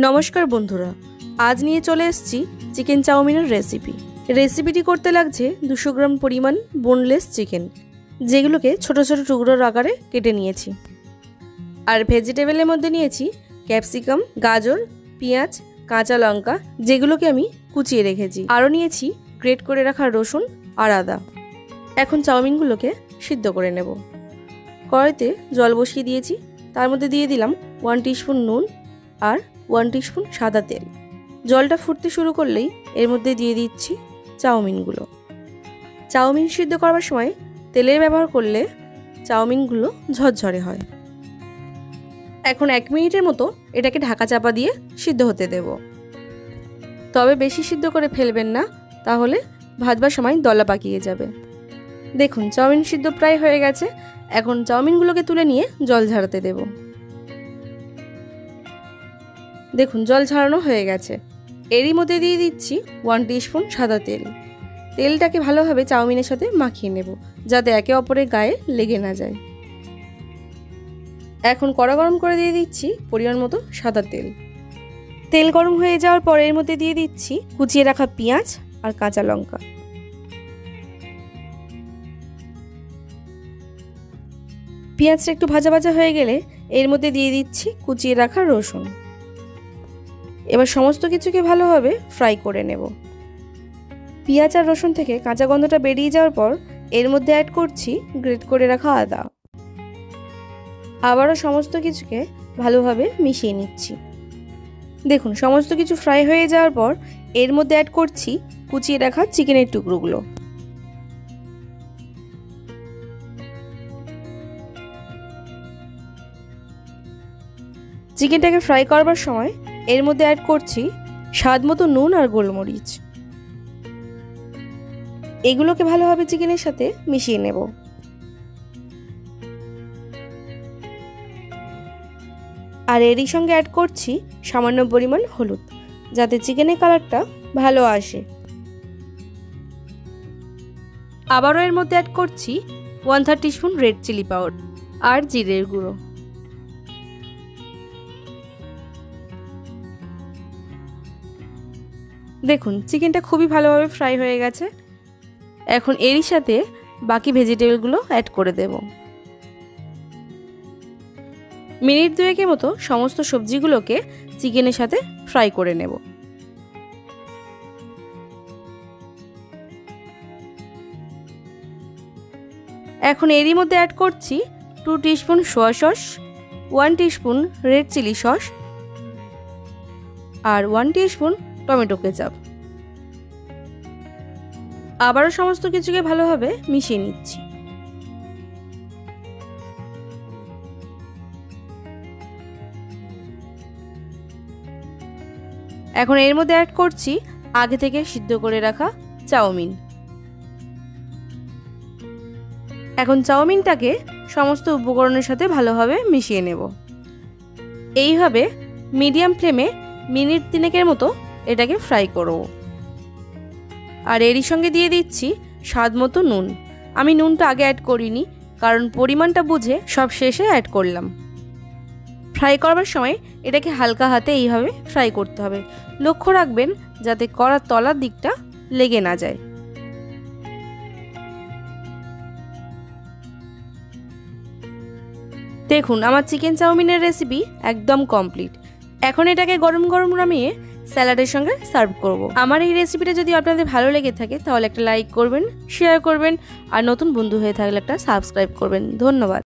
নমস্কার বন্ধুরা, আজ নিয়ে চলে এসেছি চিকেন চাউমিনের রেসিপিটি করতে লাগছে 200 গ্রাম পরিমাণ বোনলেস চিকেন, যেগুলোকে ছোট ছোট টুকরোর আকারে কেটে নিয়েছি। আর ভেজিটেবলের মধ্যে নিয়েছি ক্যাপসিকাম, গাজর, পেঁয়াজ, কাঁচা লঙ্কা, যেগুলোকে আমি কুচিয়ে রেখেছি। আরও নিয়েছি গ্রেট করে রাখা রসুন আর আদা। এখন চাউমিনগুলোকে সিদ্ধ করে নেব। কড়াইতে জল বসিয়ে দিয়েছি, তার মধ্যে দিয়ে দিলাম 1 টিস্পুন নুন আর 1 টিস্পুন সাদা তেল। জলটা ফুটতে শুরু করলেই এর মধ্যে দিয়ে দিচ্ছি চাউমিনগুলো। চাউমিন সিদ্ধ করবার সময় তেলের ব্যবহার করলে চাউমিনগুলো ঝরঝরে হয়। এখন 1 মিনিটের মতো এটাকে ঢাকা চাপা দিয়ে সিদ্ধ হতে দেব। তবে বেশি সিদ্ধ করে ফেলবেন না, তাহলে ভাজবার সময় দলা পাকিয়ে যাবে। দেখুন চাউমিন সিদ্ধ প্রায় হয়ে গেছে। এখন চাউমিনগুলোকে তুলে নিয়ে জল ঝরাতে দেব। দেখুন জল ঝরানো হয়ে গেছে। এরই মধ্যে দিয়ে দিচ্ছি 1 টিস্পুন সাদা তেল। তেলটাকে ভালোভাবে চাউমিনের সাথে মাখিয়ে নেব, যাতে একে অপরের গায়ে লেগে না যায়। এখন কড়া গরম করে দিয়ে দিচ্ছি পরিমাণ মতো সাদা তেল। তেল গরম হয়ে যাওয়ার পর এর মধ্যে দিয়ে দিচ্ছি কুচিয়ে রাখা পেঁয়াজ আর কাঁচা লঙ্কা। পেঁয়াজটা একটু ভাজা ভাজা হয়ে গেলে এর মধ্যে দিয়ে দিচ্ছি কুচিয়ে রাখা রসুন। এবার সমস্ত কিছুকে ভালোভাবে ফ্রাই করে নেব। পেঁয়াজ আর রসুন থেকে কাঁচা গন্ধটা বেরিয়ে যাওয়ার পর এর মধ্যে অ্যাড করছি গ্রেট করে রাখা আদা। আবারও সমস্ত কিছুকে ভালোভাবে মিশিয়ে নিচ্ছি। দেখুন সমস্ত কিছু ফ্রাই হয়ে যাওয়ার পর এর মধ্যে অ্যাড করছি কুচিয়ে রাখা চিকেনের টুকরোগুলো। চিকেনটাকে ফ্রাই করবার সময় এর মধ্যে অ্যাড করছি স্বাদ মতো নুন আর গোলমরিচ। এগুলোকে ভালোভাবে চিকেনের সাথে মিশিয়ে নেব। আর এরই সঙ্গে অ্যাড করছি সামান্য পরিমাণ হলুদ, যাতে চিকেনের কালারটা ভালো আসে। আবারও এর মধ্যে অ্যাড করছি 1/3 টিস্পুন রেড চিলি পাউডার আর জিরের গুঁড়ো। দেখুন চিকেনটা খুবই ভালোভাবে ফ্রাই হয়ে গেছে। এখন এরই সাথে বাকি ভেজিটেবলগুলো অ্যাড করে দেব। মিনিট 2 মতো সমস্ত সবজিগুলোকে চিকেনের সাথে ফ্রাই করে নেব। এখন এরই মধ্যে অ্যাড করছি 2 teaspoon soya sauce, 1 teaspoon red chilli sauce আর 1 টিস্পুন টমেটো কেচাপ। আবারও সমস্ত কিছুকে ভালোভাবে মিশিয়ে নিচ্ছি। এখন এর মধ্যে অ্যাড করছি আগে থেকে সিদ্ধ করে রাখা চাউমিন। এখন চাউমিনটাকে সমস্ত উপকরণের সাথে ভালোভাবে মিশিয়ে নেব। এইভাবে মিডিয়াম ফ্লেমে মিনিট 3 মতো এটাকে ফ্রাই করব। আর এরই সঙ্গে দিয়ে দিচ্ছি স্বাদ মতো নুন। আমি নুনটা আগে অ্যাড করিনি, কারণ পরিমাণটা বুঝে সব শেষে অ্যাড করলাম। ফ্রাই করবার সময় এটাকে হালকা হাতে এইভাবে ফ্রাই করতে হবে। লক্ষ্য রাখবেন যাতে কড়ার তলার দিকটা লেগে না যায়। দেখুন আমার চিকেন চাউমিনের রেসিপি একদম কমপ্লিট। এখন এটাকে গরম গরম নামিয়ে স্যালাডের সঙ্গে সার্ভ করব। আমার এই রেসিপিটা যদি আপনাদের ভালো লেগে থাকে তাহলে একটা লাইক করবেন, শেয়ার করবেন আর নতুন বন্ধু হয়ে থাকলে একটা সাবস্ক্রাইব করবেন। ধন্যবাদ।